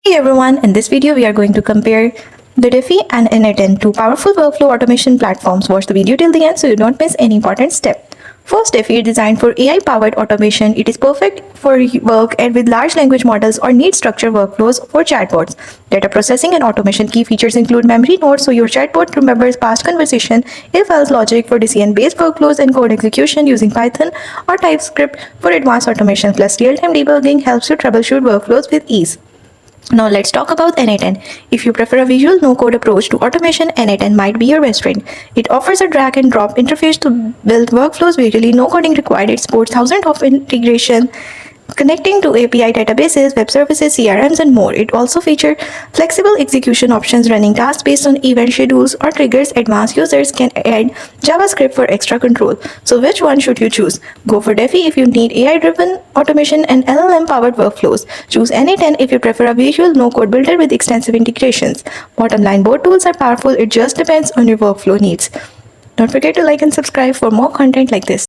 Hey everyone, in this video we are going to compare the Dify and N8N, two powerful workflow automation platforms. Watch the video till the end so you don't miss any important step. First, Dify is designed for AI-powered automation. It is perfect for work and with large language models or need structured workflows for chatbots. Data processing and automation key features include memory nodes so your chatbot remembers past conversation, if-else logic for decision-based workflows and code execution using Python or TypeScript for advanced automation, plus real-time debugging helps you troubleshoot workflows with ease. Now let's talk about N8N. If you prefer a visual no-code approach to automation, N8N might be your best friend. It offers a drag and drop interface to build workflows visually, no coding required. It supports thousands of integration connecting to API databases, web services, CRMs, and more. It also features flexible execution options, running tasks based on event schedules or triggers. Advanced users can add JavaScript for extra control. So which one should you choose? Go for Dify if you need AI-driven automation and LLM-powered workflows. Choose N8N if you prefer a visual no-code builder with extensive integrations. Bottom line, both tools are powerful. It just depends on your workflow needs. Don't forget to like and subscribe for more content like this.